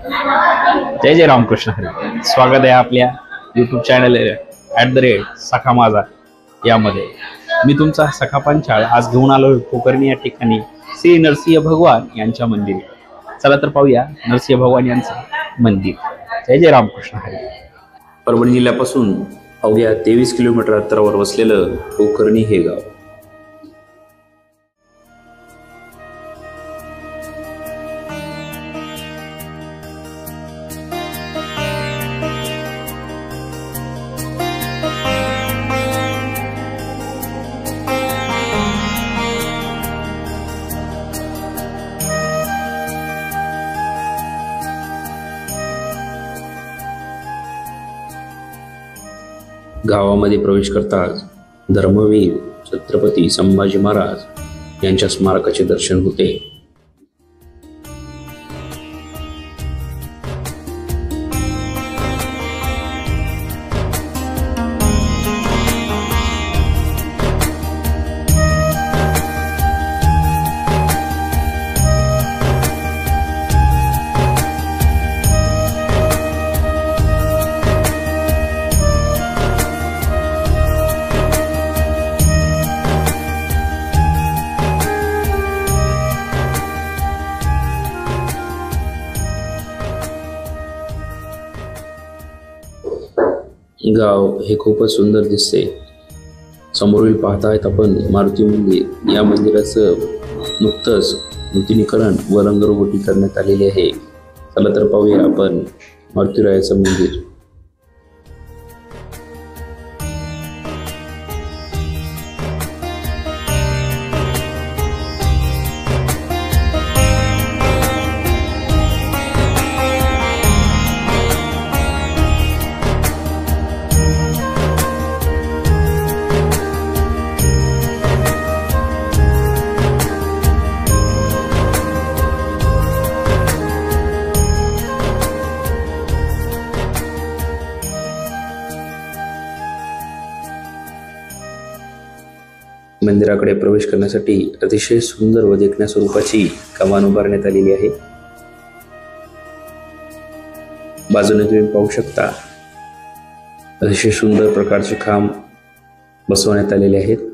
जय जय रामकृष्ण हरी। स्वागत आहे आपल्या यूट्यूब चॅनल @सखा माझा यामध्ये। मी तुमचा सखा पंचाळ आज घेऊन आलो कोकर्णी या ठिकाणी श्री नरसिंह भगवान यांच्या मंदिर। चला तर पाहूया नरसिंह भगवान यांचं मंदिर। जय जय रामकृष्ण हरी। परभणी जिल्ह्यापासून अवघ्या 23 किलोमीटर अंतरावर वसलेलं कोकर्णी हे गाव। गावामध्ये प्रवेश करताच धर्मवीर छत्रपती संभाजी महाराज यांच्या स्मारकाचे दर्शन होते। गाव हे खूपच सुंदर दिसते। समोरील पाहतायत आपण मारुती मंदिर। या मंदिराचं नुकतंच नूतनीकरण व रंगरंगोटी करण्यात आलेली आहे। चला तर पाहूया आपण मारुतीरायाचं मंदिर। मंदिराकडे प्रवेश करण्यासाठी अतिशय सुंदर व देखण्या स्वरूपाची कमान उभारण्यात आलेली आहे। बाजूने तुम्ही पाहू शकता अतिशय सुंदर प्रकारचे खांब बसवण्यात आलेले आहेत।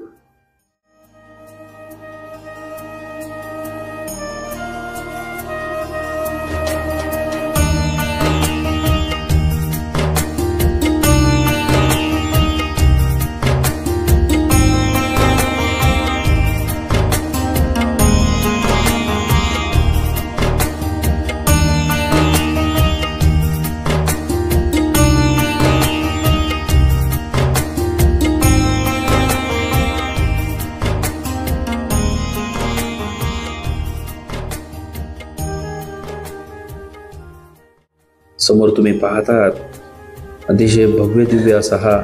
समोर तुम्ही पाहतात अतिशय भव्य दिव्य असा हा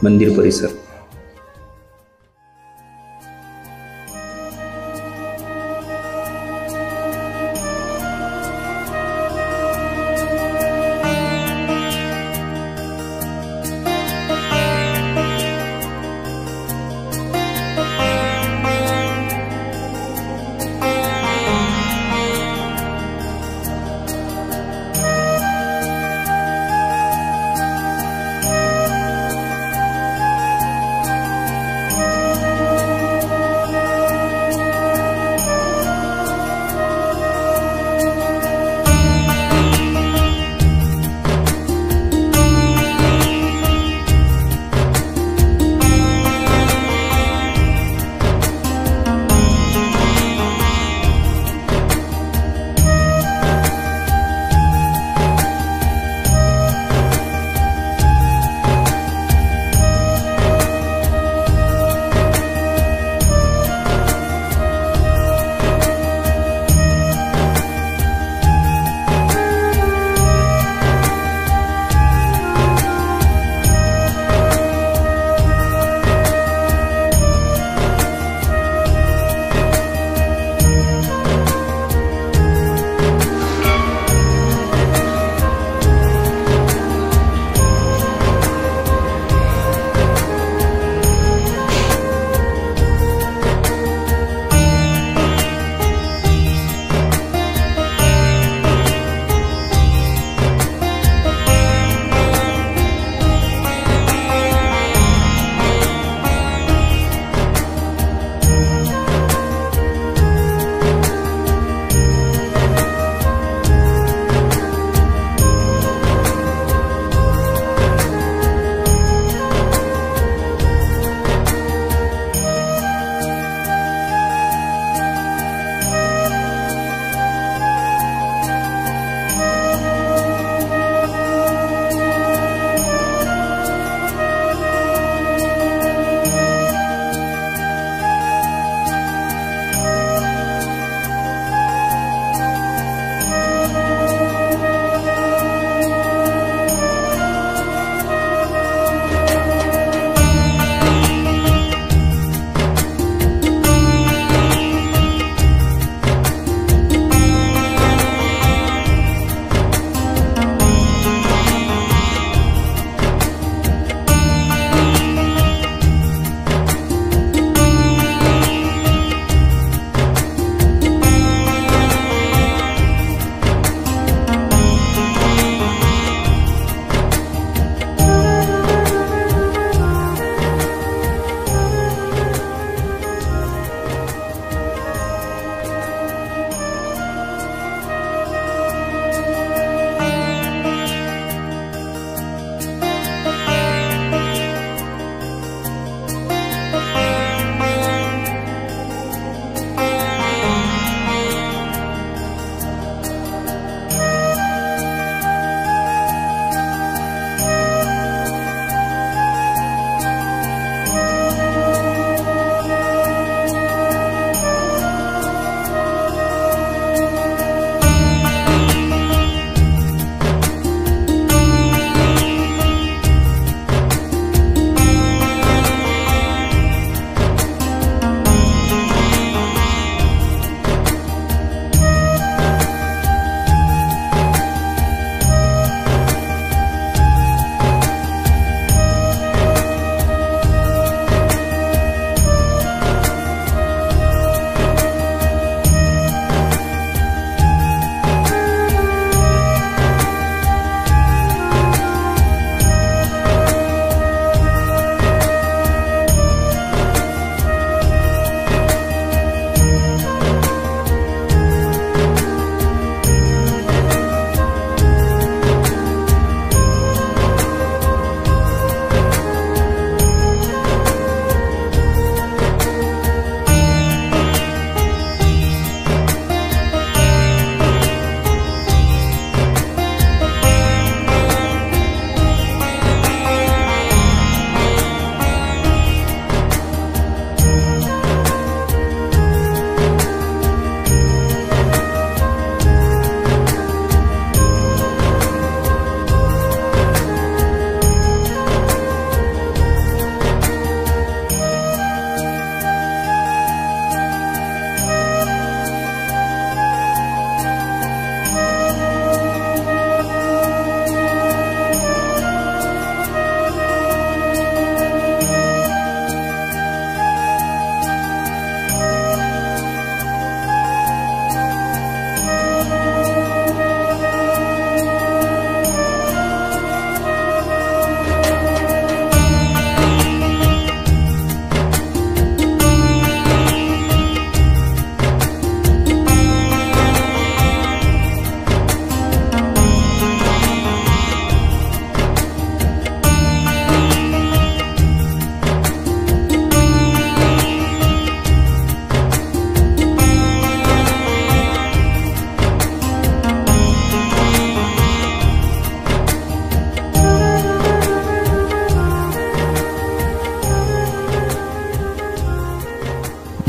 मंदिर परिसर।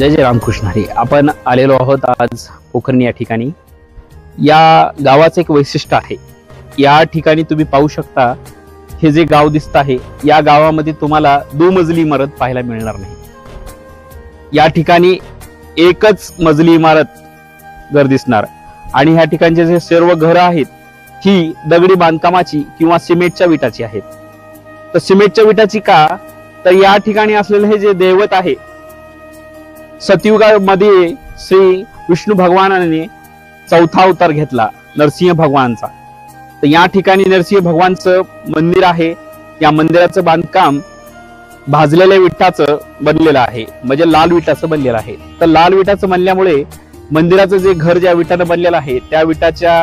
जय जय रामकृष्ण हरी. आपण आलेलो आहोत आज पोखर्णी या ठिकाणी. या गावाचं एक वैशिष्ट्य आहे. या ठिकाणी तुम्ही पाहू शकता, हे जे गाव दिसत आहे या गावामध्ये तुम्हाला दुमजली इमारत पाहायला मिळणार नाही. या ठिकाणी एकच मजली इमारत घर दिसणार आणि ह्या ठिकाणचे जे सर्व घरं आहेत ही दगडी बांधकामाची किंवा सिमेंटच्या विटाची आहेत. तर सिमेंटच्या विटाची का, तर या ठिकाणी असलेले हे जे दैवत आहे, सतयुगामध्ये श्री विष्णू भगवानाने चौथा अवतार घेतला नरसिंह भगवानचा. तर या ठिकाणी नरसिंह भगवानचं मंदिर आहे. या मंदिराचं बांधकाम भाजलेल्या विटाचं बनलेलं आहे, म्हणजे लाल विटाचं बनलेलं आहे. तर लाल विटाचं बनल्यामुळे मंदिराचं जे घर ज्या विटानं बनलेलं आहे त्या विटाच्या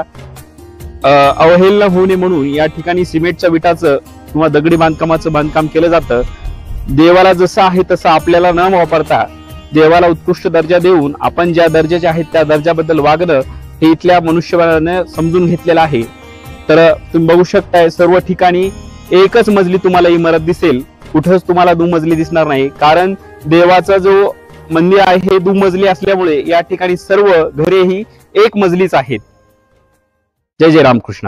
अवहेलना होऊ नये म्हणून या ठिकाणी सिमेंटच्या विटाचं किंवा दगडी बांधकामाचं बांधकाम केलं जातं. देवाला जसं आहे तसं आपल्याला न वापरता देवाला उत्कृष्ट दर्जा देऊन आपण ज्या दर्जाचे आहेत त्या दर्जाबद्दल वागणं हे इथल्या मनुष्यबळाने समजून घेतलेलं आहे. तर तुम्ही बघू शकताय सर्व ठिकाणी एकच मजली तुम्हाला इमारत दिसेल, कुठंच तुम्हाला दुमजली दिसणार नाही. कारण देवाचा जो मंदिर आहे हे दुमजली असल्यामुळे या ठिकाणी सर्व घरे ही एक मजलीच आहेत. जय जय रामकृष्ण.